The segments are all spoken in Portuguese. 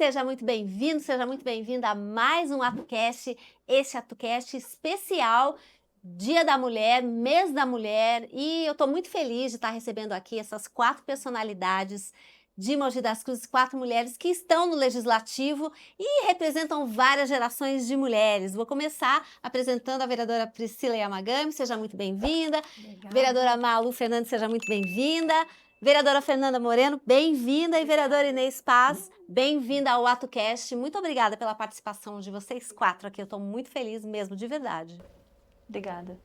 Seja muito bem-vindo, seja muito bem-vinda a mais um AtoCast, esse AtoCast especial, Dia da Mulher, Mês da Mulher, e eu estou muito feliz de estar recebendo aqui essas 4 personalidades de Mogi das Cruzes, 4 mulheres que estão no Legislativo e representam várias gerações de mulheres. Vou começar apresentando a vereadora Priscila Yamagami, seja muito bem-vinda. Vereadora Malu Fernandes, seja muito bem-vinda. Vereadora Fernanda Moreno, bem-vinda. E vereadora Inês Paz, bem-vinda ao AtoCast. Muito obrigada pela participação de vocês 4 aqui. Eu estou muito feliz mesmo, de verdade. Obrigada.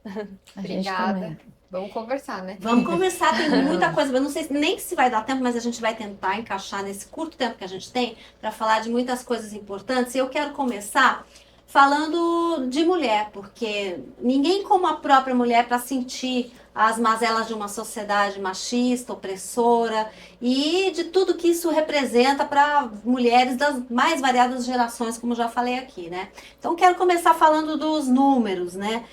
Obrigada. Vamos conversar, né? Vamos conversar, tem muita coisa. Eu não sei nem se vai dar tempo, mas a gente vai tentar encaixar nesse curto tempo que a gente tem para falar de muitas coisas importantes. E eu quero começar falando de mulher, porque ninguém como a própria mulher para sentir as mazelas de uma sociedade machista, opressora e de tudo que isso representa para mulheres das mais variadas gerações, como já falei aqui, né? Então quero começar falando dos números, né?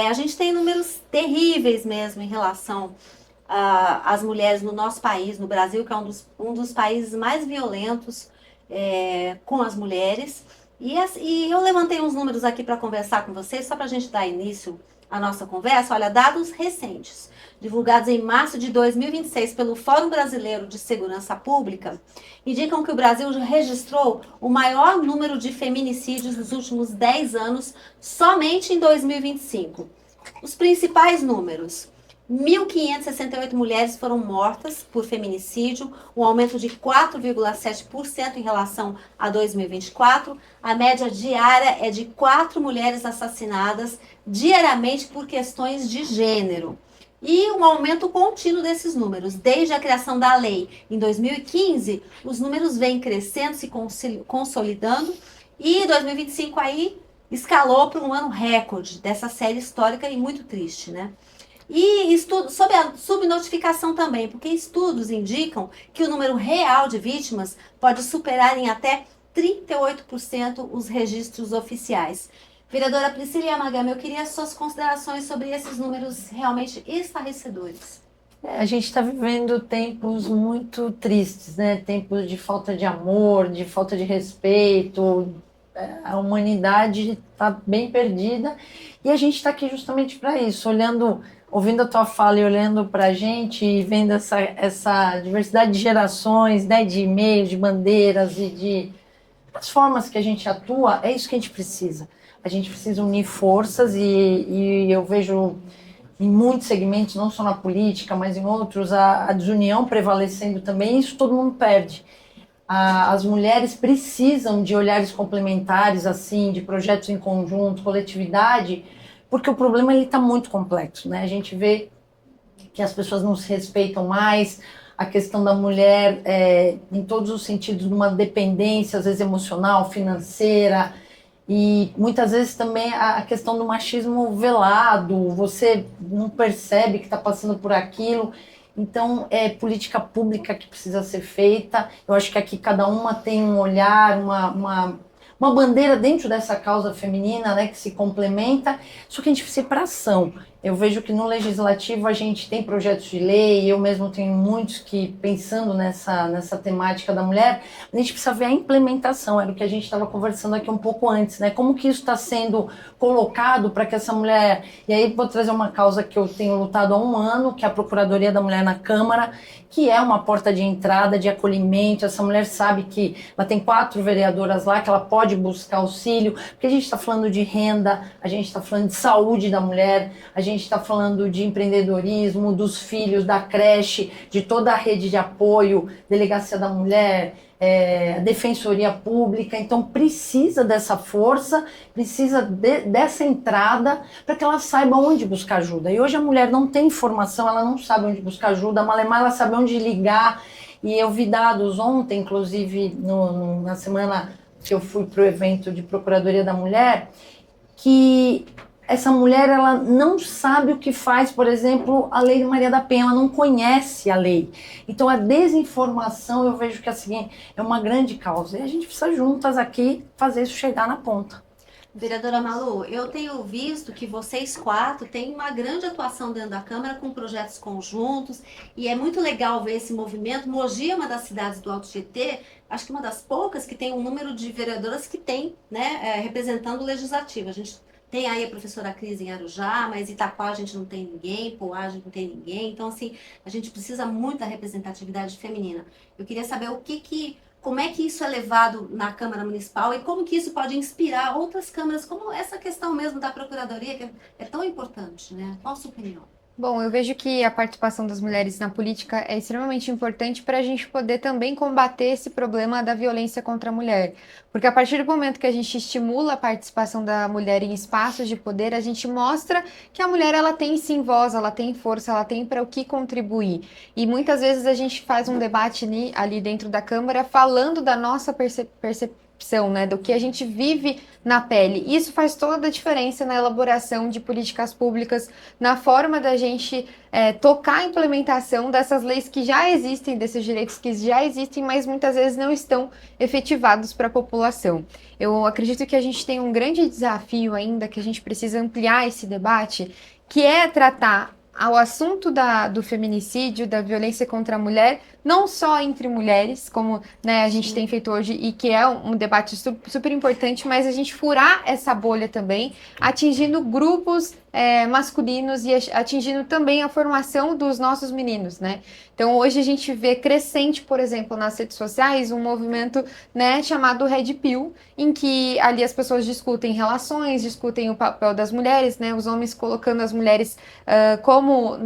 A gente tem números terríveis mesmo em relação às mulheres no nosso país, no Brasil, que é um dos países mais violentos com as mulheres. E eu levantei uns números aqui para conversar com vocês, só para a gente dar início à nossa conversa. Olha, dados recentes, divulgados em março de 2026 pelo Fórum Brasileiro de Segurança Pública, indicam que o Brasil registrou o maior número de feminicídios nos últimos 10 anos, somente em 2025. Os principais números: 1.568 mulheres foram mortas por feminicídio, um aumento de 4,7% em relação a 2024. A média diária é de 4 mulheres assassinadas diariamente por questões de gênero. E um aumento contínuo desses números. Desde a criação da lei em 2015, os números vêm crescendo, se consolidando, e 2025 aí escalou para um ano recorde dessa série histórica e muito triste, né? E estudo sobre a subnotificação também, porque estudos indicam que o número real de vítimas pode superar em até 38% os registros oficiais. Vereadora Priscila Yamagami, eu queria suas considerações sobre esses números realmente estarrecedores. A gente está vivendo tempos muito tristes, né? Tempos de falta de amor, de falta de respeito. A humanidade está bem perdida e a gente está aqui justamente para isso, ouvindo a tua fala e olhando para a gente e vendo essa diversidade de gerações, né, de e-mails, de bandeiras e de as formas que a gente atua. É isso que a gente precisa. A gente precisa unir forças e eu vejo em muitos segmentos, não só na política, mas em outros, a desunião prevalecendo também. Isso todo mundo perde. As mulheres precisam de olhares complementares, assim, de projetos em conjunto, coletividade, porque o problema está muito complexo, né? A gente vê que as pessoas não se respeitam mais, a questão da mulher em todos os sentidos, numa dependência, às vezes emocional, financeira, e muitas vezes também a questão do machismo velado, você não percebe que está passando por aquilo. Então, é política pública que precisa ser feita. Eu acho que aqui cada uma tem um olhar, uma bandeira dentro dessa causa feminina, né, que se complementa, só que a gente precisa ir para ação. Eu vejo que no Legislativo a gente tem projetos de lei, eu mesmo tenho muitos que, pensando nessa temática da mulher, a gente precisa ver a implementação, era o que a gente estava conversando aqui um pouco antes, né? Como que isso está sendo colocado para que essa mulher... E aí vou trazer uma causa que eu tenho lutado há 1 ano, que é a Procuradoria da Mulher na Câmara, que é uma porta de entrada, de acolhimento. Essa mulher sabe que ela tem 4 vereadoras lá, que ela pode buscar auxílio, porque a gente está falando de renda, a gente está falando de saúde da mulher, a gente está falando de empreendedorismo, dos filhos, da creche, de toda a rede de apoio, Delegacia da Mulher, Defensoria Pública. Então precisa dessa força, precisa dessa entrada para que ela saiba onde buscar ajuda. E hoje a mulher não tem informação, ela não sabe onde buscar ajuda, a malemar ela sabe onde ligar. E eu vi dados ontem, inclusive na semana que eu fui para o evento de Procuradoria da Mulher, que essa mulher ela não sabe o que faz, por exemplo, a Lei de Maria da Penha, ela não conhece a lei. Então a desinformação eu vejo que assim, é uma grande causa. E a gente precisa juntas aqui fazer isso chegar na ponta. Vereadora Malu, eu tenho visto que vocês 4 têm uma grande atuação dentro da Câmara com projetos conjuntos e é muito legal ver esse movimento. Mogi é uma das cidades do Alto Tietê, acho que uma das poucas que tem um número de vereadoras que tem, né, representando o Legislativo. A gente tem aí a professora Cris em Arujá, mas Itaquá a gente não tem ninguém, Poá a gente não tem ninguém. Então, assim, a gente precisa muito da representatividade feminina. Eu queria saber como é que isso é levado na Câmara Municipal e como que isso pode inspirar outras câmaras, como essa questão mesmo da Procuradoria, que é tão importante, né? Qual a sua opinião? Bom, eu vejo que a participação das mulheres na política é extremamente importante para a gente poder também combater esse problema da violência contra a mulher. Porque a partir do momento que a gente estimula a participação da mulher em espaços de poder, a gente mostra que a mulher ela tem sim voz, ela tem força, ela tem para o que contribuir. E muitas vezes a gente faz um debate ali dentro da Câmara falando da nossa percepção, né, do que a gente vive na pele. Isso faz toda a diferença na elaboração de políticas públicas, na forma da gente tocar a implementação dessas leis que já existem, desses direitos que já existem, mas muitas vezes não estão efetivados para a população. Eu acredito que a gente tem um grande desafio ainda, que a gente precisa ampliar esse debate, que é tratar ao assunto do feminicídio, da violência contra a mulher, não só entre mulheres, como né, a gente tem feito hoje, e que é um debate super importante, mas a gente furar essa bolha também, atingindo grupos masculinos e atingindo também a formação dos nossos meninos, né? Então, hoje a gente vê crescente, por exemplo, nas redes sociais, um movimento né, chamado Red Pill, em que ali as pessoas discutem relações, discutem o papel das mulheres, né? Os homens colocando as mulheres como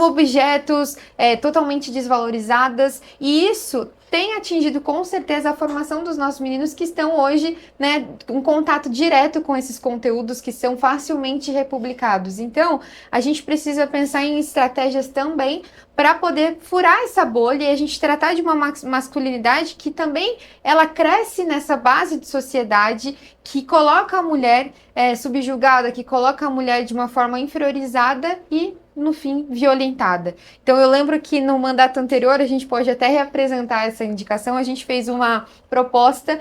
objetos totalmente desvalorizadas, e isso tem atingido com certeza a formação dos nossos meninos que estão hoje, né, em contato direto com esses conteúdos que são facilmente republicados. Então, a gente precisa pensar em estratégias também para poder furar essa bolha e a gente tratar de uma masculinidade que também ela cresce nessa base de sociedade que coloca a mulher subjugada, que coloca a mulher de uma forma inferiorizada e no fim, violentada. Então, eu lembro que no mandato anterior, a gente pode até reapresentar essa indicação, a gente fez uma proposta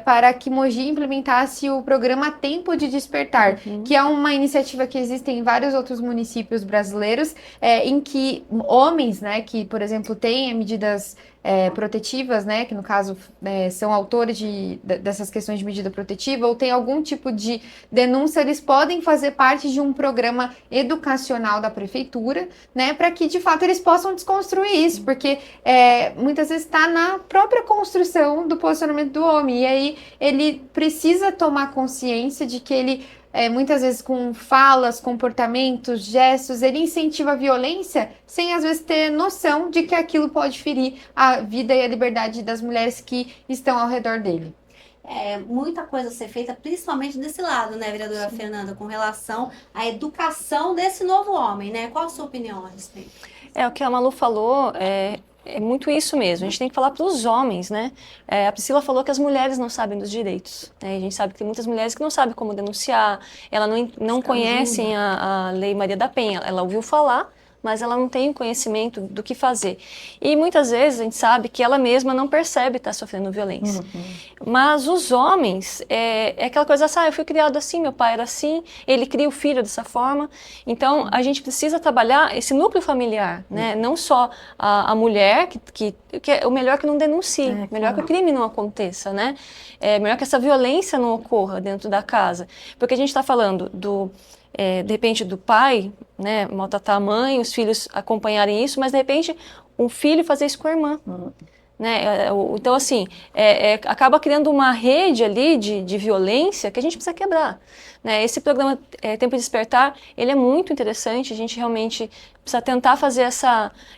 para que Mogi implementasse o programa Tempo de Despertar, que é uma iniciativa que existe em vários outros municípios brasileiros, em que homens, né, que, por exemplo, têm medidas protetivas, né, que no caso são autores dessas questões de medida protetiva ou tem algum tipo de denúncia, eles podem fazer parte de um programa educacional da prefeitura, né, para que de fato eles possam desconstruir isso, porque muitas vezes está na própria construção do posicionamento do homem, e aí ele precisa tomar consciência de que ele muitas vezes com falas, comportamentos, gestos, ele incentiva a violência sem às vezes ter noção de que aquilo pode ferir a vida e a liberdade das mulheres que estão ao redor dele. Muita coisa a ser feita, principalmente desse lado, né, vereadora Fernanda, com relação à educação desse novo homem, né? Qual a sua opinião a respeito? O que a Malu falou é muito isso mesmo, a gente tem que falar para os homens, né? A Priscila falou que as mulheres não sabem dos direitos, né? A gente sabe que tem muitas mulheres que não sabem como denunciar, elas não conhecem a Lei Maria da Penha, ela ouviu falar, mas ela não tem conhecimento do que fazer. E muitas vezes a gente sabe que ela mesma não percebe estar sofrendo violência. Mas os homens, é aquela coisa assim, eu fui criado assim, meu pai era assim, ele cria o filho dessa forma. Então, a gente precisa trabalhar esse núcleo familiar, né? Não só a mulher, que é o melhor que não denuncie, melhor que o crime não aconteça, né? Melhor que essa violência não ocorra dentro da casa. Porque a gente está falando de repente do pai, né, maltratar a mãe, os filhos acompanharem isso, mas de repente um filho fazer isso com a irmã. Né? Então assim, acaba criando uma rede ali de violência que a gente precisa quebrar. Né? Esse programa Tempo de Despertar, ele é muito interessante, a gente realmente precisa tentar fazer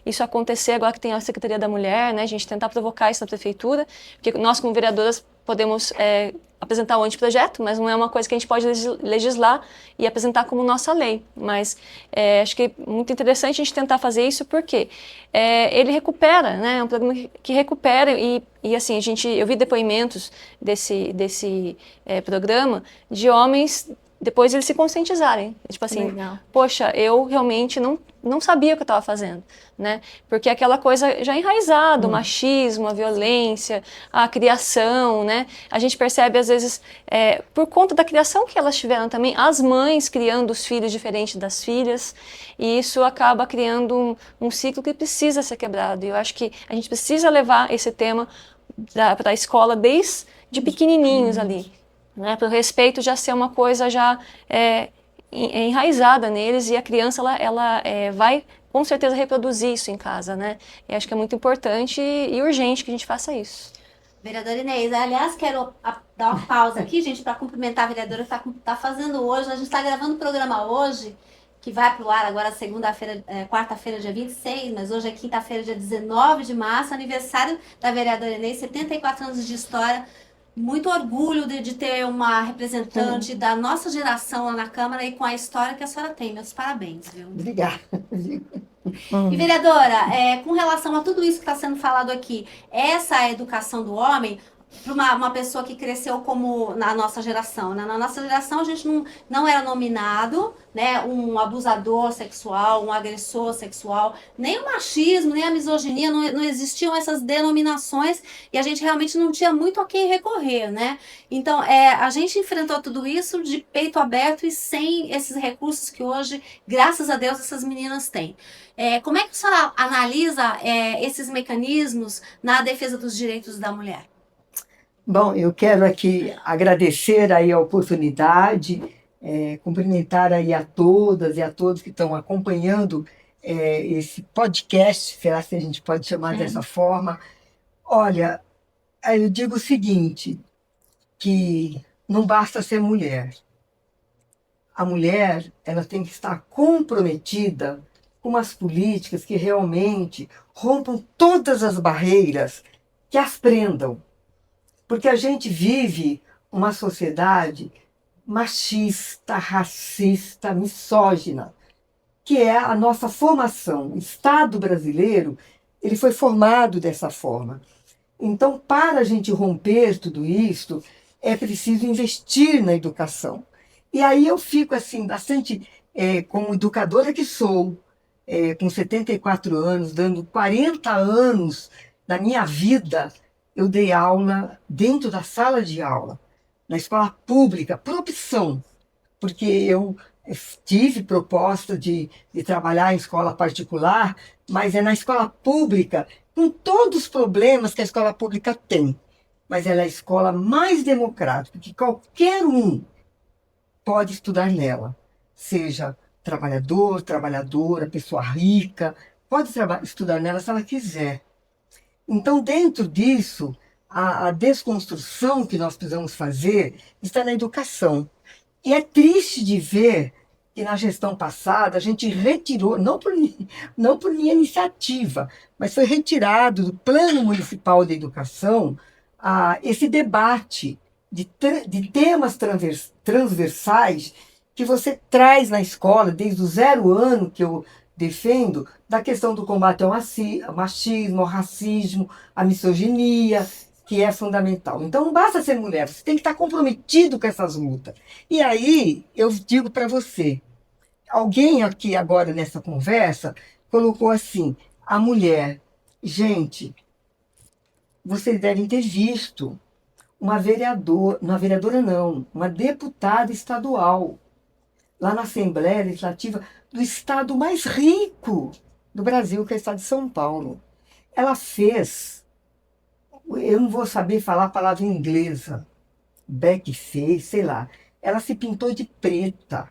isso acontecer agora que tem a Secretaria da Mulher, né? A gente tentar provocar isso na prefeitura, porque nós como vereadoras podemos apresentar o anteprojeto, mas não é uma coisa que a gente pode legislar e apresentar como nossa lei. Mas acho que é muito interessante a gente tentar fazer isso porque ele recupera, né? É um programa que recupera e assim, eu vi depoimentos desse programa de homens depois eles se conscientizarem. Tipo assim, Legal. poxa, eu realmente não sabia o que eu estava fazendo, né? Porque aquela coisa já enraizada, o machismo, a violência, a criação, né? A gente percebe, às vezes, por conta da criação que elas tiveram também, as mães criando os filhos diferentes das filhas, e isso acaba criando um ciclo que precisa ser quebrado. E eu acho que a gente precisa levar esse tema para a escola desde pequenininhos ali, né? Para o respeito já ser uma coisa já enraizada neles, e a criança ela vai com certeza reproduzir isso em casa, né? E acho que é muito importante e urgente que a gente faça isso. Vereadora Inês, aliás, quero dar uma pausa aqui, gente, para cumprimentar a vereadora que está fazendo hoje. A gente está gravando o programa hoje, que vai para o ar agora segunda-feira, quarta-feira, dia 26, mas hoje é quinta-feira, dia 19 de março, aniversário da vereadora Inês, 74 anos de história. Muito orgulho de ter uma representante da nossa geração lá na Câmara e com a história que a senhora tem. Meus parabéns, viu? Obrigada. E vereadora, com relação a tudo isso que está sendo falado aqui, essa educação do homem, para uma pessoa que cresceu como na nossa geração, né? Na nossa geração a gente não era nominado, né, um abusador sexual, um agressor sexual, nem o machismo, nem a misoginia, não existiam essas denominações e a gente realmente não tinha muito a quem recorrer, né? Então, a gente enfrentou tudo isso de peito aberto e sem esses recursos que hoje, graças a Deus, essas meninas têm. Como é que a senhora analisa esses mecanismos na defesa dos direitos da mulher? Bom, eu quero aqui agradecer aí a oportunidade, cumprimentar aí a todas e a todos que estão acompanhando esse podcast, será que a gente pode chamar dessa forma? Olha, eu digo o seguinte, que não basta ser mulher. A mulher, ela tem que estar comprometida com umas políticas que realmente rompam todas as barreiras que as prendam. Porque a gente vive uma sociedade machista, racista, misógina, que é a nossa formação. O Estado brasileiro, ele foi formado dessa forma. Então, para a gente romper tudo isso, é preciso investir na educação. E aí eu fico assim, bastante, como educadora que sou, com 74 anos, dando 40 anos da minha vida, eu dei aula dentro da sala de aula, na escola pública, por opção, porque eu tive proposta de trabalhar em escola particular, mas é na escola pública, com todos os problemas que a escola pública tem. Mas ela é a escola mais democrática, que qualquer um pode estudar nela, seja trabalhador, trabalhadora, pessoa rica, pode estudar nela se ela quiser. Então, dentro disso, a desconstrução que nós precisamos fazer está na educação. E é triste de ver que na gestão passada a gente retirou, não por minha iniciativa, mas foi retirado do Plano Municipal de Educação esse debate de temas transversais que você traz na escola desde o 0 ano que eu defendo, da questão do combate ao machismo, ao racismo, à misoginia, que é fundamental. Então não basta ser mulher, você tem que estar comprometido com essas lutas. E aí eu digo para você, alguém aqui agora nessa conversa colocou assim, a mulher, gente, vocês devem ter visto uma vereadora não, uma deputada estadual, lá na Assembleia Legislativa do estado mais rico do Brasil, que é o estado de São Paulo. Ela fez, eu não vou saber falar a palavra inglesa, blackface, sei lá. Ela se pintou de preta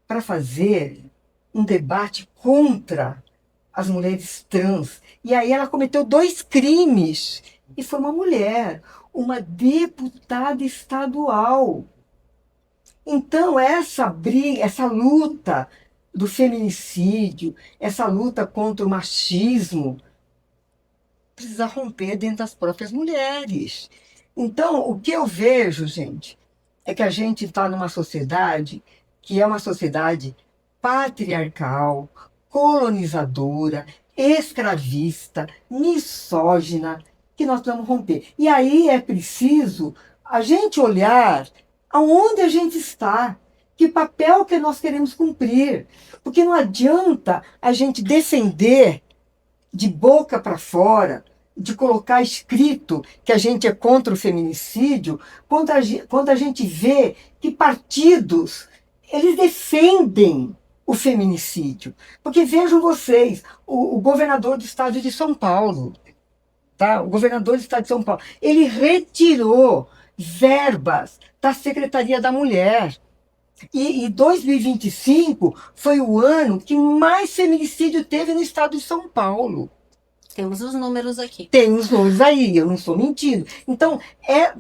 para fazer um debate contra as mulheres trans. E aí ela cometeu 2 crimes. E foi uma mulher, uma deputada estadual. Então, essa briga, essa luta do feminicídio, essa luta contra o machismo, precisa romper dentro das próprias mulheres. Então, o que eu vejo, gente, é que a gente está numa sociedade que é uma sociedade patriarcal, colonizadora, escravista, misógina, que nós precisamos romper. E aí é preciso a gente olhar Aonde a gente está? Que papel que nós queremos cumprir? Porque não adianta a gente defender de boca para fora, de colocar escrito que a gente é contra o feminicídio, quando a gente vê que partidos, eles defendem o feminicídio. Porque vejam vocês, o governador do estado de São Paulo, tá? O governador do estado de São Paulo, ele retirou verbas da Secretaria da Mulher. E 2025 foi o ano que mais feminicídio teve no estado de São Paulo. Temos os números aqui. Tem os nomes aí, eu não estou mentindo. Então,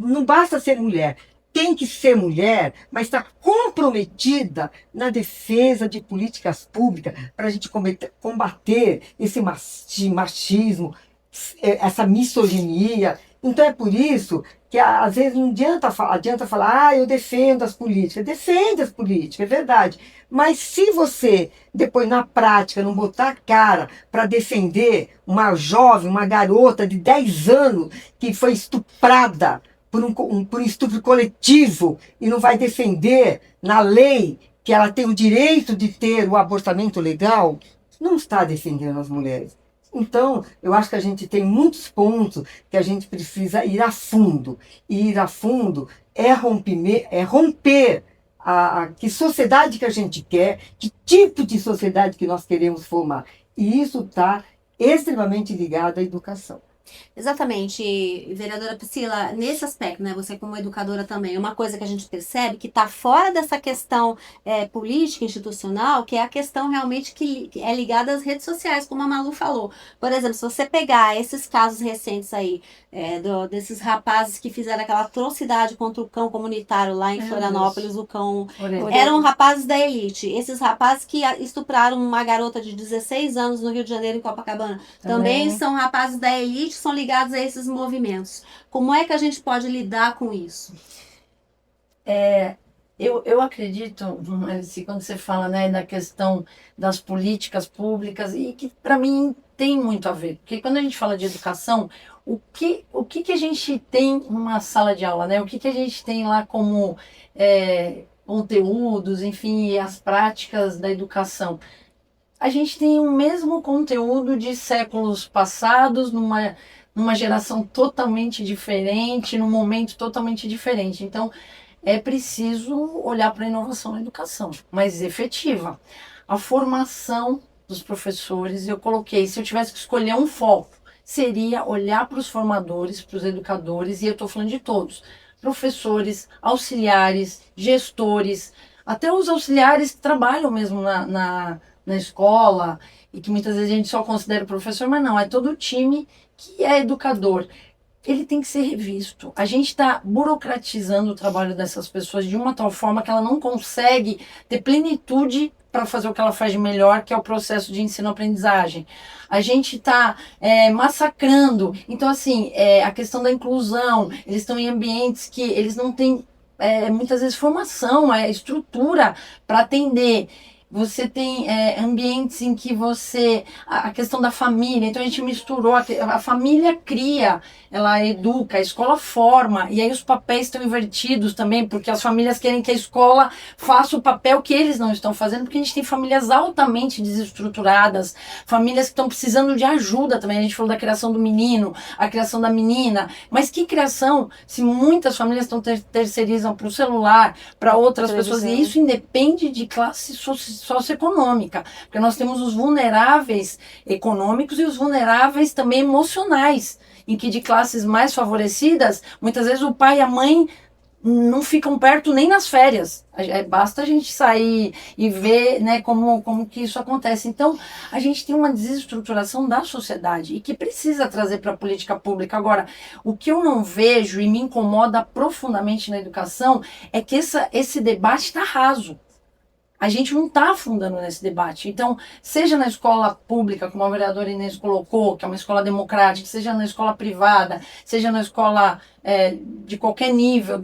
não basta ser mulher, tem que ser mulher, mas está comprometida na defesa de políticas públicas para a gente combater esse machismo, essa misoginia. Então é por isso que às vezes não adianta falar, eu defendo as políticas. Defende as políticas, é verdade. Mas se você, depois na prática, não botar a cara para defender uma jovem, uma garota de 10 anos que foi estuprada por um estupro coletivo e não vai defender na lei que ela tem o direito de ter o abortamento legal, não está defendendo as mulheres. Então, eu acho que a gente tem muitos pontos que a gente precisa ir a fundo. E ir a fundo é romper que sociedade que a gente quer, que tipo de sociedade que nós queremos formar. E isso está extremamente ligado à educação. Exatamente, vereadora Priscila, nesse aspecto, né, você como educadora também, uma coisa que a gente percebe que está fora dessa questão política, institucional, que é a questão realmente que é ligada às redes sociais, como a Malu falou. Por exemplo, se você pegar esses casos recentes aí, desses rapazes que fizeram aquela atrocidade contra o cão comunitário lá em Florianópolis, o cão... Eram rapazes da elite. Esses rapazes que estupraram uma garota de 16 anos no Rio de Janeiro, em Copacabana, também são rapazes da elite, são ligados a esses movimentos. Como é que a gente pode lidar com isso? Eu acredito, assim, quando você fala, né, da questão das políticas públicas, e que para mim tem muito a ver, porque quando a gente fala de educação, o que a gente tem numa sala de aula, né? O que a gente tem lá como conteúdos, enfim, as práticas da educação. A gente tem o mesmo conteúdo de séculos passados, numa geração totalmente diferente, num momento totalmente diferente. Então, é preciso olhar para a inovação na educação, mas efetiva. A formação dos professores, eu coloquei, se eu tivesse que escolher um foco, seria olhar para os formadores, para os educadores, e eu estou falando de todos, professores, auxiliares, gestores, até os auxiliares que trabalham mesmo na escola, e que muitas vezes a gente só considera o professor, mas não, é todo o time que é educador. Ele tem que ser revisto. A gente está burocratizando o trabalho dessas pessoas de uma tal forma que ela não consegue ter plenitude para fazer o que ela faz de melhor, que é o processo de ensino-aprendizagem. A gente está massacrando. Então, assim, a questão da inclusão, eles estão em ambientes que eles não têm, muitas vezes, formação, estrutura para atender. Você tem ambientes em que a questão da família, então a gente misturou, a família cria, ela educa, a escola forma, e aí os papéis estão invertidos também, porque as famílias querem que a escola faça o papel que eles não estão fazendo, porque a gente tem famílias altamente desestruturadas, famílias que estão precisando de ajuda também. A gente falou da criação do menino, a criação da menina, mas que criação, se muitas famílias estão terceirizam para o celular, para outras pessoas, e isso independe de classe socioeconômica, porque nós temos os vulneráveis econômicos e os vulneráveis também emocionais, em que de classes mais favorecidas, muitas vezes o pai e a mãe não ficam perto nem nas férias. Basta a gente sair e ver, né, como que isso acontece. Então, a gente tem uma desestruturação da sociedade e que precisa trazer para a política pública. Agora, o que eu não vejo e me incomoda profundamente na educação é que esse debate está raso. A gente não está afundando nesse debate. Então, seja na escola pública, como a vereadora Inês colocou, que é uma escola democrática, seja na escola privada, seja na escola de qualquer nível,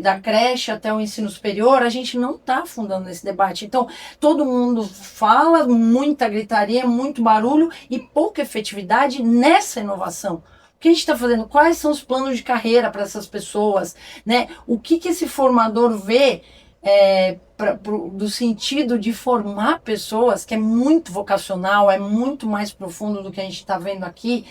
da creche até o ensino superior, a gente não está afundando nesse debate. Então, todo mundo fala, muita gritaria, muito barulho e pouca efetividade nessa inovação. O que a gente está fazendo? Quais são os planos de carreira para essas pessoas, né? O que esse formador vê do sentido de formar pessoas, que é muito vocacional, é muito mais profundo do que a gente está vendo aqui,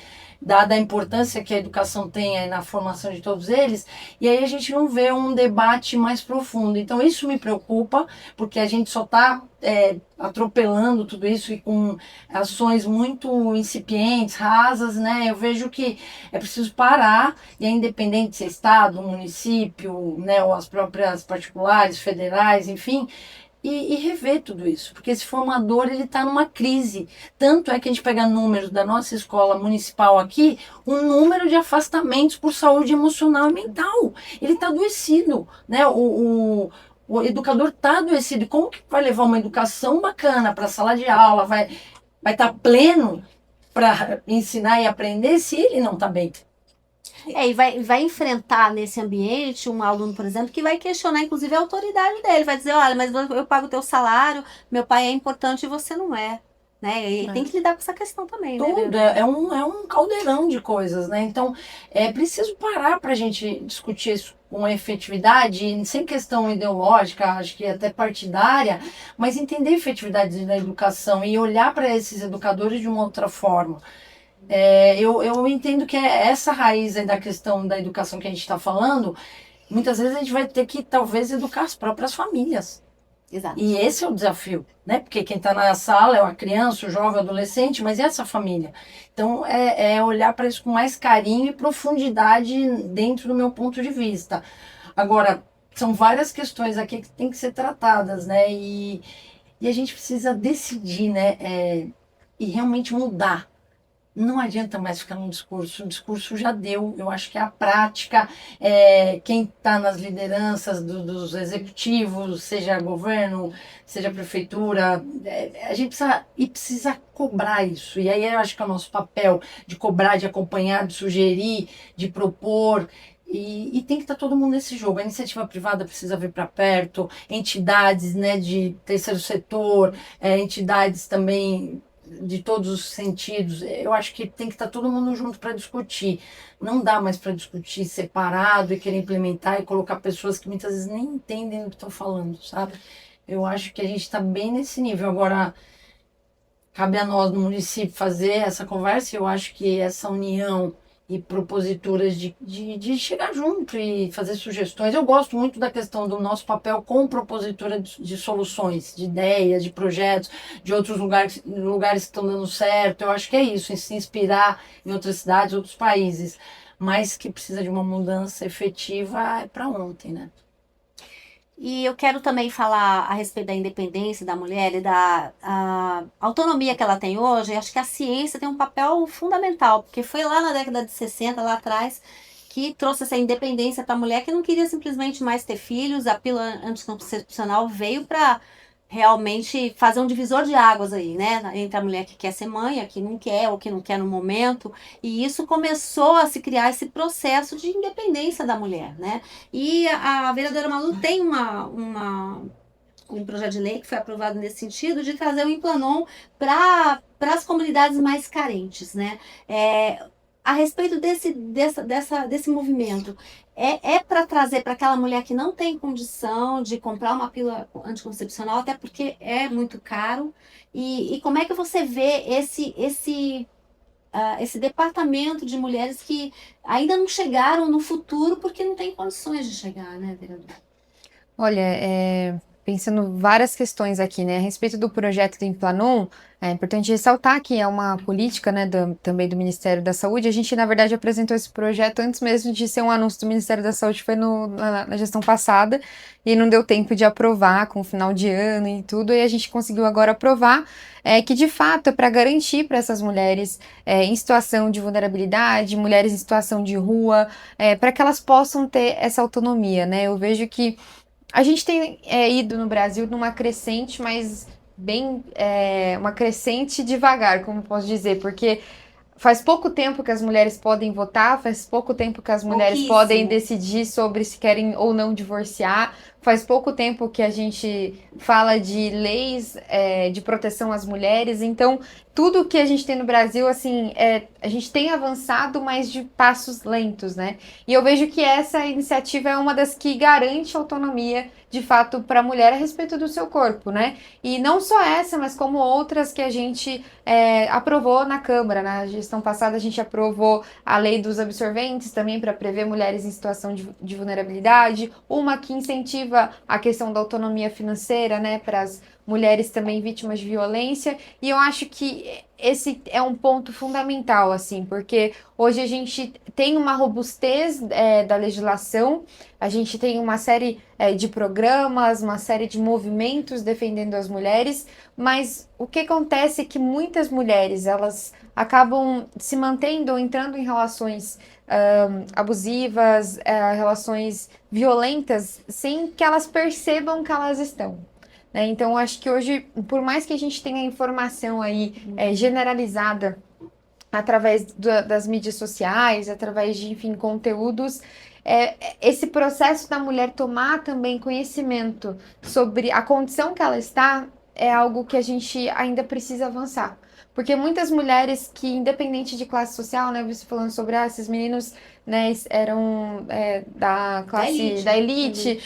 dada a importância que a educação tem aí na formação de todos eles, e aí a gente não vê um debate mais profundo. Então isso me preocupa, porque a gente só está atropelando tudo isso e com ações muito incipientes, rasas, né? Eu vejo que é preciso parar, e é independente de ser estado, município, né, ou as próprias particulares, federais, enfim, e rever tudo isso, porque esse formador ele está numa crise. Tanto é que a gente pega números da nossa escola municipal aqui, um número de afastamentos por saúde emocional e mental. Ele está adoecido, né? O educador está adoecido. Como que vai levar uma educação bacana para a sala de aula, vai estar pleno para ensinar e aprender se ele não está bem? E vai enfrentar nesse ambiente um aluno, por exemplo, que vai questionar, inclusive, a autoridade dele. Vai dizer, olha, mas eu pago o teu salário, meu pai é importante e você não é. Né? E tem que lidar com essa questão também. Tudo, né? é um caldeirão de coisas, né? Então, é preciso parar para a gente discutir isso com efetividade, sem questão ideológica, acho que até partidária, mas entender a efetividade da educação e olhar para esses educadores de uma outra forma. Eu entendo que é essa raiz aí da questão da educação que a gente está falando. Muitas vezes a gente vai ter que, talvez, educar as próprias famílias. Exato. E esse é o desafio, né? Porque quem está na sala é a criança, o jovem, o adolescente, mas e essa família? Então, é olhar para isso com mais carinho e profundidade dentro do meu ponto de vista. Agora, são várias questões aqui que têm que ser tratadas, né? E a gente precisa decidir, né? E realmente mudar. Não adianta mais ficar no discurso, o discurso já deu. Eu acho que a prática, quem está nas lideranças dos executivos, seja governo, seja prefeitura, a gente precisa cobrar isso. E aí eu acho que é o nosso papel de cobrar, de acompanhar, de sugerir, de propor. E tem que estar todo mundo nesse jogo. A iniciativa privada precisa vir para perto, entidades, né, de terceiro setor, entidades também de todos os sentidos. Eu acho que tem que estar todo mundo junto para discutir. Não dá mais para discutir separado e querer implementar e colocar pessoas que muitas vezes nem entendem o que estão falando, sabe? Eu acho que a gente está bem nesse nível. Agora, cabe a nós no município fazer essa conversa. Eu acho que essa união e proposituras de chegar junto e fazer sugestões. Eu gosto muito da questão do nosso papel como propositura de soluções, de ideias, de projetos, de outros lugares que estão dando certo. Eu acho que é isso, se inspirar em outras cidades, outros países, mas que precisa de uma mudança efetiva para ontem, né? E eu quero também falar a respeito da independência da mulher e da autonomia que ela tem hoje. Eu acho que a ciência tem um papel fundamental, porque foi lá na década de 60, lá atrás, que trouxe essa independência para a mulher que não queria simplesmente mais ter filhos. A pílula anticoncepcional veio para realmente fazer um divisor de águas aí, né? Entre a mulher que quer ser mãe, a que não quer ou que não quer no momento. E isso começou a se criar esse processo de independência da mulher, né? E a vereadora Malu tem um projeto de lei que foi aprovado nesse sentido de trazer o Implanon para as comunidades mais carentes, né? A respeito desse movimento, para trazer para aquela mulher que não tem condição de comprar uma pílula anticoncepcional, até porque é muito caro. E como é que você vê esse departamento de mulheres que ainda não chegaram no futuro porque não tem condições de chegar, né, vereador? Olha, pensando várias questões aqui, né, a respeito do projeto do Implanon, é importante ressaltar que é uma política, né, também do Ministério da Saúde. A gente, na verdade, apresentou esse projeto antes mesmo de ser um anúncio do Ministério da Saúde, foi na gestão passada, e não deu tempo de aprovar com o final de ano e tudo, e a gente conseguiu agora aprovar, que de fato é para garantir para essas mulheres em situação de vulnerabilidade, mulheres em situação de rua, para que elas possam ter essa autonomia, né? Eu vejo que a gente tem ido no Brasil numa crescente, mas uma crescente devagar, como posso dizer, porque faz pouco tempo que as mulheres podem votar, faz pouco tempo que as mulheres podem decidir sobre se querem ou não divorciar, Faz pouco tempo que a gente fala de leis de proteção às mulheres, então tudo que a gente tem no Brasil, assim, a gente tem avançado, mas de passos lentos, né? E eu vejo que essa iniciativa é uma das que garante autonomia, de fato, para a mulher a respeito do seu corpo, né? E não só essa, mas como outras que a gente aprovou na Câmara. Na gestão passada, a gente aprovou a lei dos absorventes também para prever mulheres em situação de vulnerabilidade, uma que incentiva a questão da autonomia financeira, né, para as mulheres também vítimas de violência, e eu acho que esse é um ponto fundamental, assim, porque hoje a gente tem uma robustez da legislação, a gente tem uma série de programas, uma série de movimentos defendendo as mulheres, mas o que acontece é que muitas mulheres, elas acabam se mantendo ou entrando em relações abusivas, relações violentas, sem que elas percebam que elas estão. Né? Então, eu acho que hoje, por mais que a gente tenha informação aí generalizada através das mídias sociais, através de, enfim, conteúdos, esse processo da mulher tomar também conhecimento sobre a condição que ela está é algo que a gente ainda precisa avançar. Porque muitas mulheres que, independente de classe social, né, você falando sobre esses meninos, né, eram da classe da elite.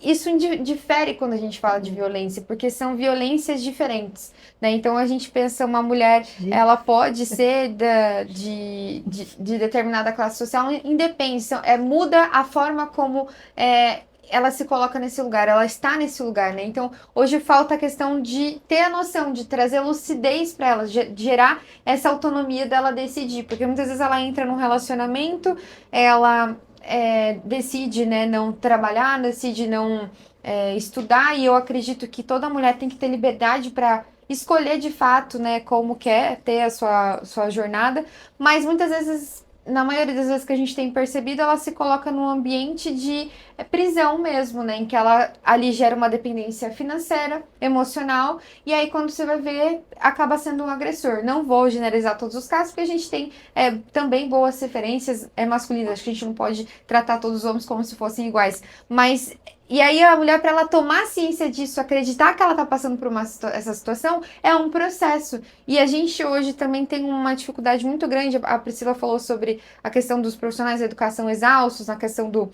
Isso difere quando a gente fala de violência, porque são violências diferentes, né? Então a gente pensa uma mulher, ela pode ser de determinada classe social, independe, muda a forma como ela se coloca nesse lugar, ela está nesse lugar, né? Então, hoje falta a questão de ter a noção, de trazer lucidez para ela, de gerar essa autonomia dela decidir, porque muitas vezes ela entra num relacionamento, ela decide, né, não trabalhar, decide não estudar, e eu acredito que toda mulher tem que ter liberdade para escolher de fato, né, como quer ter a sua jornada, mas muitas vezes, na maioria das vezes que a gente tem percebido, ela se coloca num ambiente de prisão mesmo, né? Em que ela ali gera uma dependência financeira, emocional, e aí quando você vai ver, acaba sendo um agressor. Não vou generalizar todos os casos, porque a gente tem também boas referências masculinas. Acho que a gente não pode tratar todos os homens como se fossem iguais. Mas e aí a mulher, para ela tomar ciência disso, acreditar que ela está passando por essa situação, é um processo. E a gente hoje também tem uma dificuldade muito grande. A Priscila falou sobre a questão dos profissionais da educação exaustos, a questão do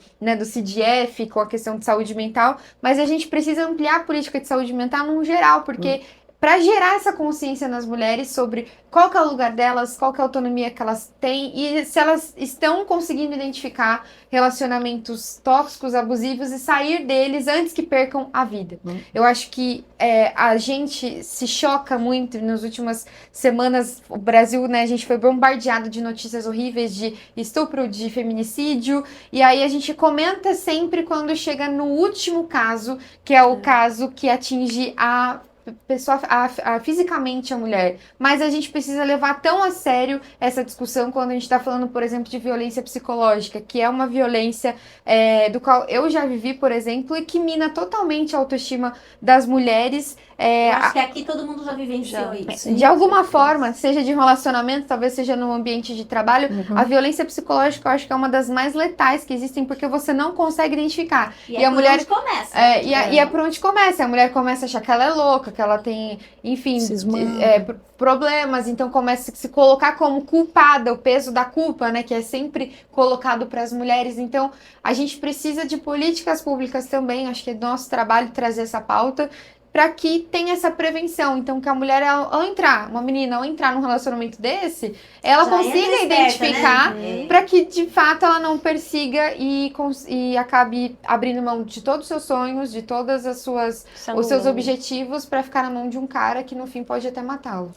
CDF, com a questão de saúde mental, mas a gente precisa ampliar a política de saúde mental no geral, porque para gerar essa consciência nas mulheres sobre qual que é o lugar delas, qual que é a autonomia que elas têm e se elas estão conseguindo identificar relacionamentos tóxicos, abusivos e sair deles antes que percam a vida. Eu acho que a gente se choca muito nas últimas semanas. O Brasil, né, a gente foi bombardeado de notícias horríveis de estupro, de feminicídio, e aí a gente comenta sempre quando chega no último caso, que é o caso que atinge a pessoa, fisicamente a mulher, mas a gente precisa levar tão a sério essa discussão quando a gente está falando, por exemplo, de violência psicológica, que é uma violência do qual eu já vivi, por exemplo, e que mina totalmente a autoestima das mulheres. Eu acho que aqui todo mundo já vivenciou isso. De alguma forma, seja de relacionamento, talvez seja no ambiente de trabalho, a violência psicológica eu acho que é uma das mais letais que existem, porque você não consegue identificar. E a mulher onde começa. E é por onde começa. A mulher começa a achar que ela é louca, que ela tem, enfim, problemas, então começa a se colocar como culpada, o peso da culpa, né, que é sempre colocado para as mulheres. Então, a gente precisa de políticas públicas também, acho que é nosso trabalho trazer essa pauta, para que tenha essa prevenção. Então, que a mulher, uma menina, ao entrar num relacionamento desse, ela consiga identificar, né? Para que, de fato, ela não persiga e acabe abrindo mão de todos os seus sonhos, de todas os seus objetivos, para ficar na mão de um cara que, no fim, pode até matá-lo.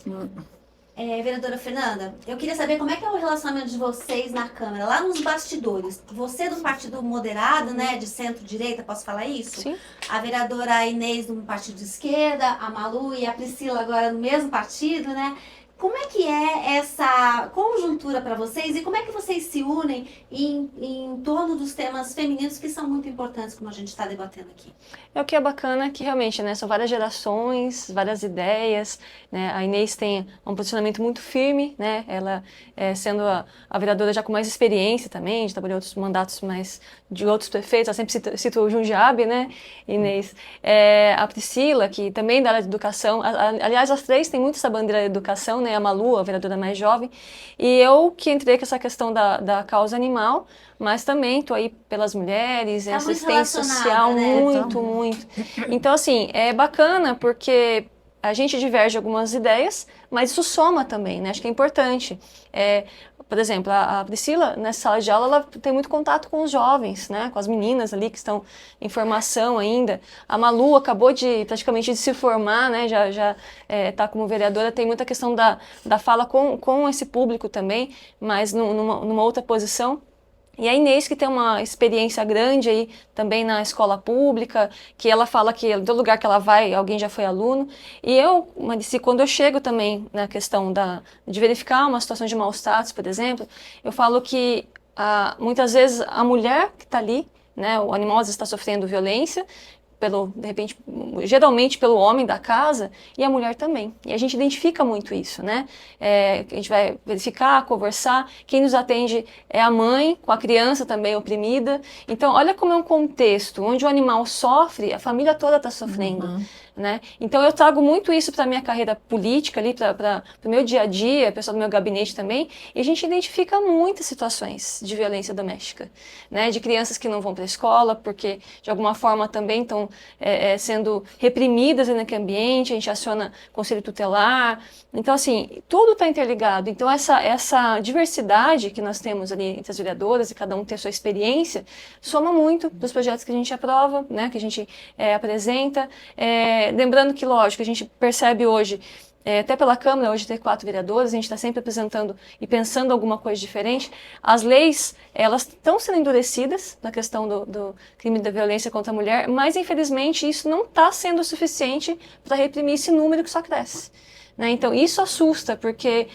Vereadora Fernanda, eu queria saber como é que é o relacionamento de vocês na Câmara, lá nos bastidores. Você do partido moderado, né, de centro-direita, posso falar isso? Sim. A vereadora Inês do partido de esquerda, a Malu e a Priscila agora no mesmo partido, né? Como é que é essa conjuntura para vocês e como é que vocês se unem em torno dos temas femininos que são muito importantes, como a gente está debatendo aqui. É o que é bacana que realmente, né, são várias gerações, várias ideias, né, a Inês tem um posicionamento muito firme, né, ela sendo a vereadora já com mais experiência também, de trabalhar outros mandatos mais de outros prefeitos, ela sempre cita o Jundiaí, né, Inês. A Priscila, que também da área de educação, aliás, as três têm muito essa bandeira de educação, né, a Malu, a vereadora mais jovem, e eu que entrei com essa questão da causa animal, mas também estou aí pelas mulheres, Tá assistência muito social, relacionada, né? muito. Então, assim, é bacana porque a gente diverge algumas ideias, mas isso soma também, né? Acho que é importante. Por exemplo, a Priscila, nessa sala de aula, ela tem muito contato com os jovens, né? Com as meninas ali que estão em formação ainda. A Malu acabou praticamente de se formar, né? Já está como vereadora, tem muita questão da fala com esse público também, mas numa outra posição. E a Inês, que tem uma experiência grande aí também na escola pública, que ela fala que em todo lugar que ela vai, alguém já foi aluno. E eu, Marici, quando eu chego também na questão de verificar uma situação de maus tratos, por exemplo, eu falo que muitas vezes a mulher que está ali, né, o animal às vezes está sofrendo violência, de repente, geralmente pelo homem da casa, e a mulher também. E a gente identifica muito isso, né? A gente vai verificar, conversar. Quem nos atende é a mãe, com a criança também oprimida. Então, olha como é um contexto onde o animal sofre, a família toda está sofrendo. Né? Então eu trago muito isso para a minha carreira política, para o meu dia a dia, pessoal do meu gabinete também, e a gente identifica muitas situações de violência doméstica, né? De crianças que não vão para a escola porque de alguma forma também estão sendo reprimidas naquele ambiente, a gente aciona conselho tutelar. Então, assim, tudo está interligado. Então, essa diversidade que nós temos ali entre as vereadoras, e cada um tem a sua experiência, soma muito dos projetos que a gente aprova, né? Que a gente apresenta. Lembrando que, lógico, a gente percebe hoje, até pela Câmara, hoje ter 4 vereadores, a gente está sempre apresentando e pensando alguma coisa diferente. As leis, elas estão sendo endurecidas na questão do crime da violência contra a mulher, mas, infelizmente, isso não está sendo suficiente para reprimir esse número que só cresce. Né? Então, isso assusta, porque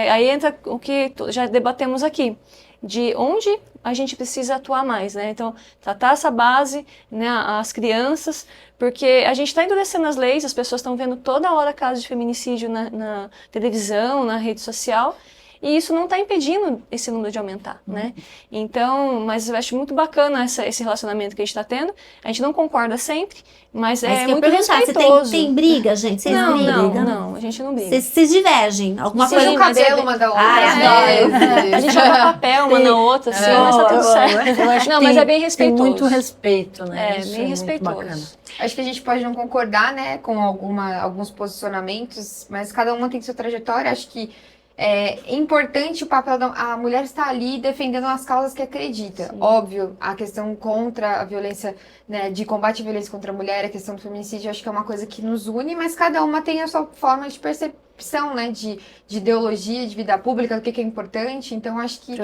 aí entra o que já debatemos aqui, de onde a gente precisa atuar mais, né? Então, tratar essa base, né, as crianças, porque a gente está endurecendo as leis, as pessoas estão vendo toda hora casos de feminicídio na televisão, na rede social, e isso não está impedindo esse número de aumentar, né? Então, mas eu acho muito bacana esse relacionamento que a gente está tendo. A gente não concorda sempre, mas é muito respeitoso. Tem briga, gente? Vocês brigam? Não, a gente não briga. Vocês se divergem? Alguma Sim, coisa? o cabelo uma da outra. A gente joga papel uma na outra, assim, mas tá tudo certo. Eu acho que Mas é bem respeitoso. Tem muito respeito, né? Isso Bem muito respeitoso. bacana. Acho que a gente pode não concordar, né, com alguns posicionamentos, mas cada uma tem sua trajetória. Acho que é importante o papel a mulher estar ali defendendo as causas que acredita. Sim. Óbvio, a questão contra a violência, né, de combate à violência contra a mulher, a questão do feminicídio, acho que é uma coisa que nos une, mas cada uma tem a sua forma de percepção, né, de ideologia, de vida pública, do que é importante. Então, acho que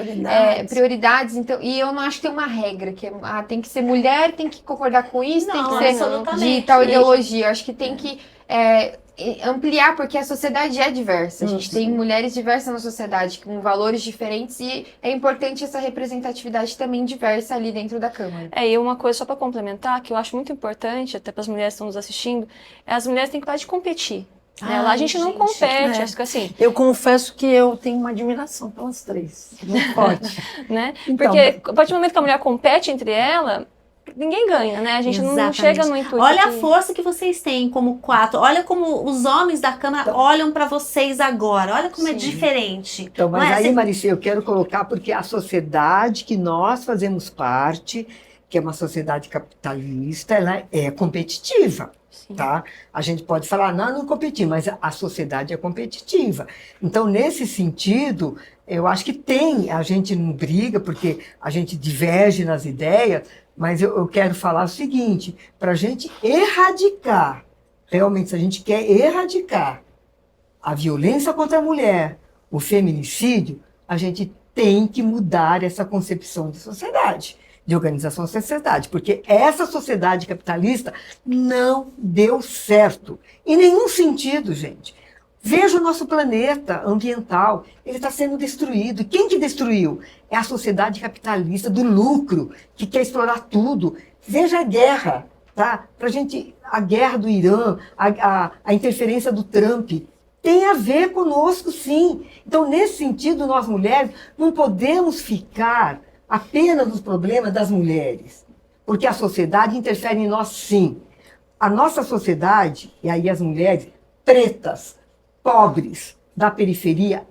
prioridades. Então, e eu não acho que tem uma regra, que tem que ser mulher, tem que concordar com isso, tem que ser de tal ideologia. Eu acho que tem que ampliar, porque a sociedade é diversa. A gente tem mulheres diversas na sociedade, com valores diferentes, e é importante essa representatividade também diversa ali dentro da Câmara. E uma coisa só para complementar, que eu acho muito importante, até para as mulheres que estão nos assistindo, as mulheres têm que parar de competir. Né? Lá a gente não compete, acho que assim... Eu confesso que eu tenho uma admiração pelas 3, muito forte. Né? Então, porque a partir do momento que a mulher compete entre ela, ninguém ganha, né? A gente não chega no intuito. Olha a força que vocês têm como 4. Olha como os homens da Câmara olham para vocês agora. Olha como é diferente. Então, mas aí, Marici, eu quero colocar, porque a sociedade que nós fazemos parte, que é uma sociedade capitalista, ela é competitiva. Tá? A gente pode falar, não competir, mas a sociedade é competitiva. Então, nesse sentido, eu acho que a gente não briga, porque a gente diverge nas ideias, mas eu quero falar o seguinte, para a gente erradicar, realmente, se a gente quer erradicar a violência contra a mulher, o feminicídio, a gente tem que mudar essa concepção de sociedade, de organização da sociedade, porque essa sociedade capitalista não deu certo, em nenhum sentido, gente. Veja o nosso planeta ambiental, ele está sendo destruído. E quem que destruiu? É a sociedade capitalista do lucro, que quer explorar tudo. Veja a guerra, tá? Pra gente, a guerra do Irã, a interferência do Trump, tem a ver conosco, sim. Então, nesse sentido, nós mulheres não podemos ficar apenas nos problemas das mulheres, porque a sociedade interfere em nós, sim. A nossa sociedade, e aí as mulheres pretas, pobres, da periferia,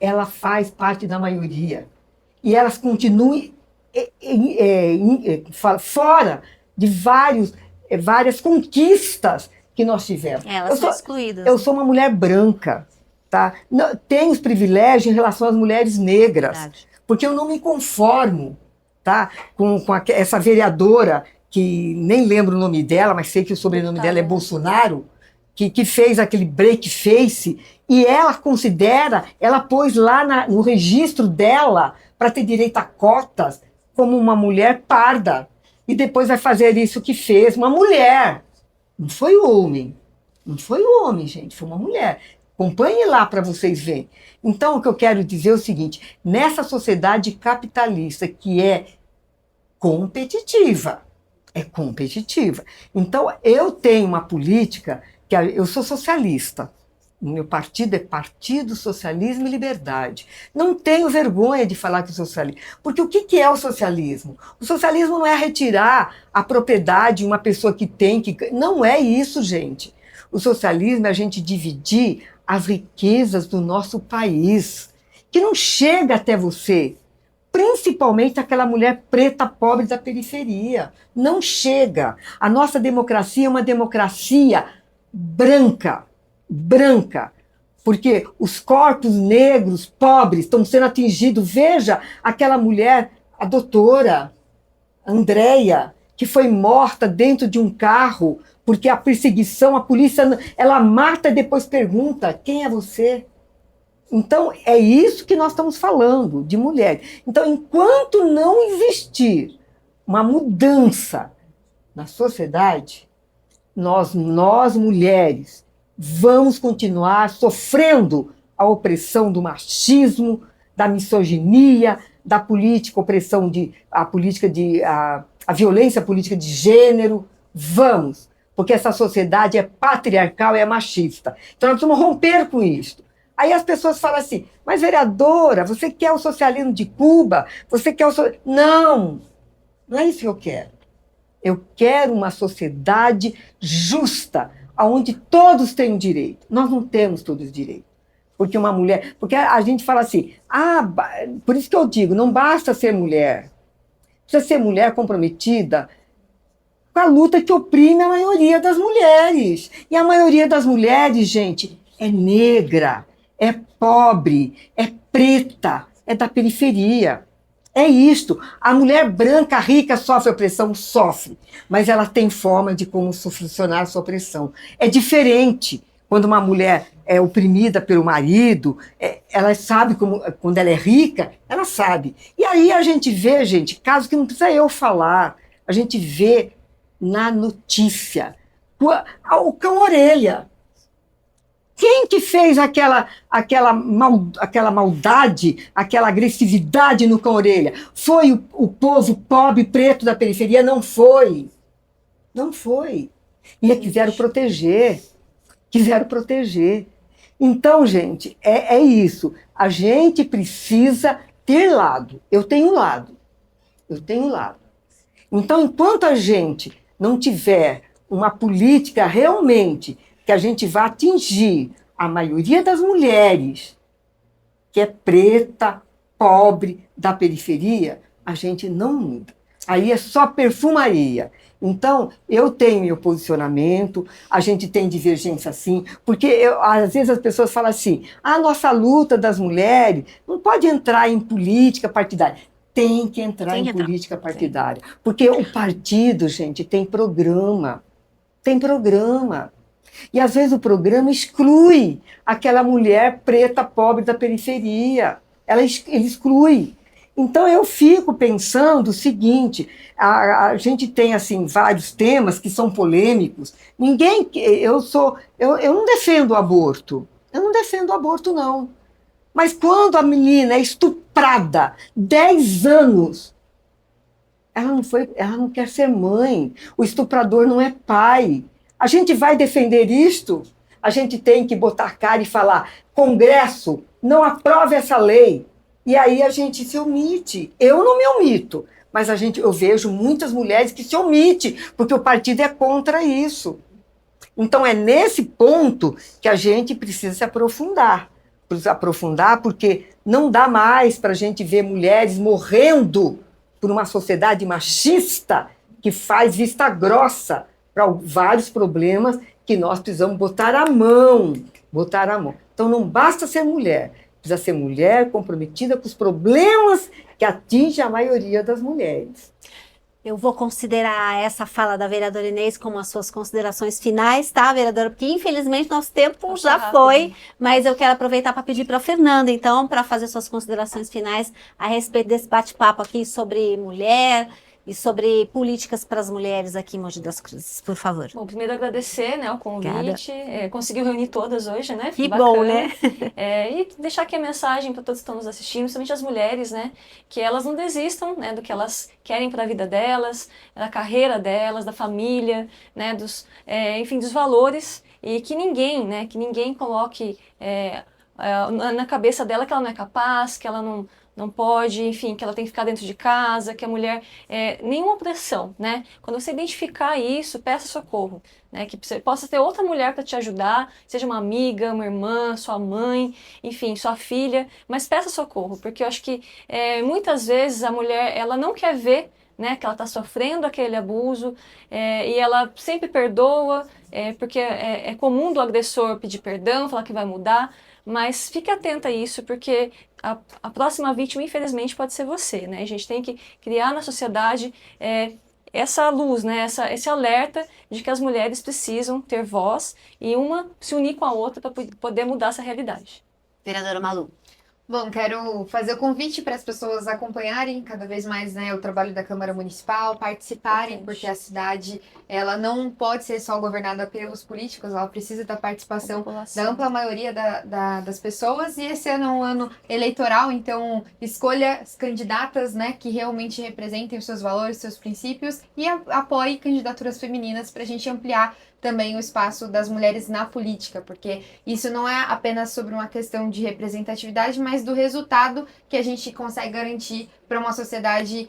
ela faz parte da maioria. E elas continuam fora de várias conquistas que nós tivemos. Elas são excluídas. Eu sou uma mulher branca, tá? Tenho os privilégios em relação às mulheres negras, Verdade. porque eu não me conformo, tá? com essa vereadora, que nem lembro o nome dela, mas sei que o sobrenome dela é Bolsonaro, que fez aquele break face, e ela pôs lá no registro dela, para ter direito a cotas, como uma mulher parda. E depois vai fazer isso que fez uma mulher. Não foi o homem. Não foi o homem, gente, foi uma mulher. Acompanhe lá para vocês verem. Então, o que eu quero dizer é o seguinte, nessa sociedade capitalista que é competitiva, Então, eu tenho uma política, eu sou socialista, o meu partido é Partido Socialismo e Liberdade. Não tenho vergonha de falar que sou socialista, porque o que é o socialismo? O socialismo não é retirar a propriedade de uma pessoa que tem, não é isso, gente. O socialismo é a gente dividir as riquezas do nosso país, que não chega até você, principalmente aquela mulher preta, pobre da periferia. Não chega. A nossa democracia é uma democracia branca, porque os corpos negros, pobres, estão sendo atingidos. Veja aquela mulher, a doutora Andréia, que foi morta dentro de um carro, porque a perseguição, a polícia, ela mata e depois pergunta, quem é você? Então, é isso que nós estamos falando, de mulher. Então, enquanto não existir uma mudança na sociedade, nós mulheres, vamos continuar sofrendo a opressão do machismo, da misoginia, da política, a violência política de gênero. Vamos, porque essa sociedade é patriarcal e é machista. Então, nós precisamos romper com isso. Aí as pessoas falam assim, mas vereadora, você quer o socialismo de Cuba? Você quer Não é isso que eu quero. Eu quero uma sociedade justa, onde todos têm direito. Nós não temos todos direitos. Porque uma mulher... Porque a gente fala assim, por isso que eu digo, não basta ser mulher. Precisa ser mulher comprometida com a luta que oprime a maioria das mulheres. E a maioria das mulheres, gente, é negra, é pobre, é preta, é da periferia. É isto. A mulher branca, rica, sofre opressão? Sofre. Mas ela tem forma de como solucionar a sua opressão. É diferente quando uma mulher é oprimida pelo marido, ela sabe quando ela é rica, ela sabe. E aí a gente vê, gente, casos que não precisa eu falar, a gente vê na notícia. O cão-orelha. Quem que fez aquela maldade, aquela agressividade no cão-orelha? Foi o povo pobre, preto da periferia? Não foi. Não foi. E quiseram proteger. Então, gente, é isso. A gente precisa ter lado. Eu tenho lado. Então, enquanto a gente não tiver uma política realmente que a gente vai atingir a maioria das mulheres, que é preta, pobre, da periferia, a gente não muda. Aí é só perfumaria. Então, eu tenho meu posicionamento, a gente tem divergência sim, porque às vezes as pessoas falam assim, a nossa luta das mulheres não pode entrar em política partidária. Tem que entrar em política partidária. Porque o partido, gente, tem programa. E às vezes o programa exclui aquela mulher preta, pobre da periferia. Ele exclui. Então eu fico pensando o seguinte, a gente tem assim vários temas que são polêmicos. Eu não defendo o aborto. Eu não defendo o aborto, não. Mas quando a menina é estuprada, 10 anos, ela não quer ser mãe. O estuprador não é pai. A gente vai defender isto? A gente tem que botar a cara e falar: Congresso, não aprove essa lei. E aí a gente se omite. Eu não me omito, mas eu vejo muitas mulheres que se omitem, porque o partido é contra isso. Então é nesse ponto que a gente precisa se aprofundar. Porque não dá mais para a gente ver mulheres morrendo por uma sociedade machista que faz vista grossa para vários problemas que nós precisamos botar a mão. Então não basta ser mulher, precisa ser mulher comprometida com os problemas que atingem a maioria das mulheres. Eu vou considerar essa fala da vereadora Inês como as suas considerações finais, tá, vereadora? Porque infelizmente nosso tempo já foi, mas eu quero aproveitar para pedir para a Fernanda, então, para fazer suas considerações finais a respeito desse bate-papo aqui sobre mulher e sobre políticas para as mulheres aqui em Mogi das Cruzes, por favor. Bom, primeiro agradecer, né, o convite, conseguiu reunir todas hoje, né? Que bacana. bom, né? E deixar aqui a mensagem para todos que estão nos assistindo, principalmente as mulheres, né, que elas não desistam, né, do que elas querem para a vida delas, da carreira delas, da família, né, enfim, dos valores, e que ninguém coloque na cabeça dela que ela não é capaz, que ela não pode, enfim, que ela tem que ficar dentro de casa, que a mulher... nenhuma opressão, né? Quando você identificar isso, peça socorro, né? Que você possa ter outra mulher para te ajudar, seja uma amiga, uma irmã, sua mãe, enfim, sua filha, mas peça socorro, porque eu acho que muitas vezes a mulher, ela não quer ver, né, que ela está sofrendo aquele abuso, e ela sempre perdoa, porque é comum do agressor pedir perdão, falar que vai mudar, mas fique atenta a isso, porque a próxima vítima, infelizmente, pode ser você, né? A gente tem que criar na sociedade essa luz, né? Esse alerta de que as mulheres precisam ter voz e uma se unir com a outra para poder mudar essa realidade. Vereadora Malu. Bom, quero fazer o convite para as pessoas acompanharem cada vez mais, né, o trabalho da Câmara Municipal, participarem, porque a cidade ela não pode ser só governada pelos políticos, ela precisa da participação da ampla maioria das pessoas, e esse ano é um ano eleitoral, então escolha as candidatas, né, que realmente representem os seus valores, seus princípios, e apoie candidaturas femininas para a gente ampliar também o espaço das mulheres na política, porque isso não é apenas sobre uma questão de representatividade, mas do resultado que a gente consegue garantir para uma sociedade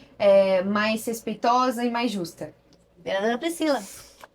mais respeitosa e mais justa. Vereadora Priscila.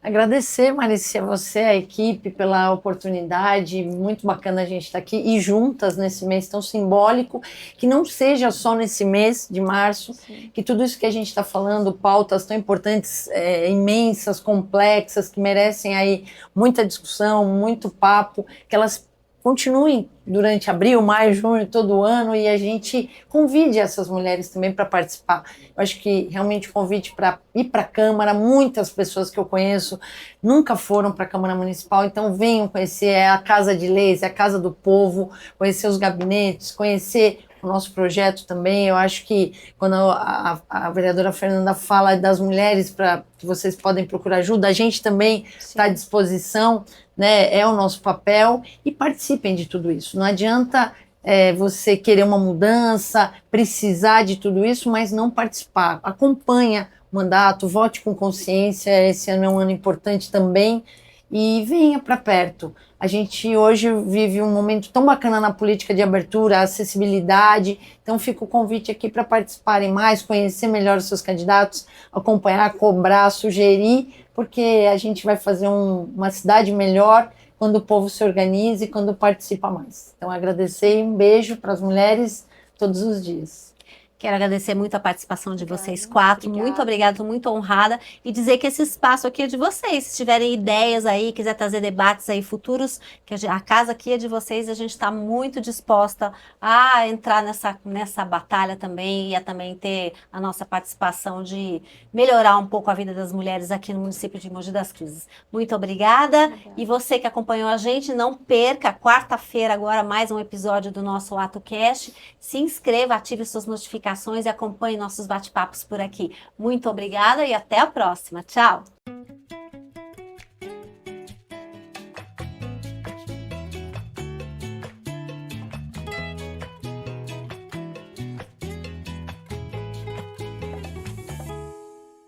Agradecer, Maricia, você, a equipe, pela oportunidade, muito bacana a gente estar aqui e juntas nesse mês tão simbólico, que não seja só nesse mês de março, sim, que tudo isso que a gente está falando, pautas tão importantes, imensas, complexas, que merecem aí muita discussão, muito papo, que elas continuem durante abril, maio, junho, todo ano, e a gente convide essas mulheres também para participar. Eu acho que realmente o convite para ir para a Câmara, muitas pessoas que eu conheço nunca foram para a Câmara Municipal, então venham conhecer, a Casa de Leis, a Casa do Povo, conhecer os gabinetes, conhecer o nosso projeto também. Eu acho que quando a vereadora Fernanda fala das mulheres que vocês podem procurar ajuda, a gente também está à disposição, né? É o nosso papel, e participem de tudo isso. Não adianta você querer uma mudança, precisar de tudo isso, mas não participar. Acompanha o mandato, vote com consciência, esse ano é um ano importante também, e venha para perto. A gente hoje vive um momento tão bacana na política de abertura, acessibilidade, então fica o convite aqui para participarem mais, conhecer melhor os seus candidatos, acompanhar, cobrar, sugerir, porque a gente vai fazer uma cidade melhor quando o povo se organiza e quando participa mais. Então agradecer e um beijo para as mulheres todos os dias. Quero agradecer muito a participação de vocês quatro. Obrigada. Muito obrigada, estou muito honrada. E dizer que esse espaço aqui é de vocês. Se tiverem ideias aí, quiser trazer debates aí futuros, que a casa aqui é de vocês, a gente está muito disposta a entrar nessa batalha também, e a também ter a nossa participação de melhorar um pouco a vida das mulheres aqui no município de Mogi das Cruzes. Muito obrigada. E você que acompanhou a gente, não perca, quarta-feira agora mais um episódio do nosso AtoCast. Se inscreva, ative suas notificações e acompanhe nossos bate-papos por aqui. Muito obrigada e até a próxima. Tchau!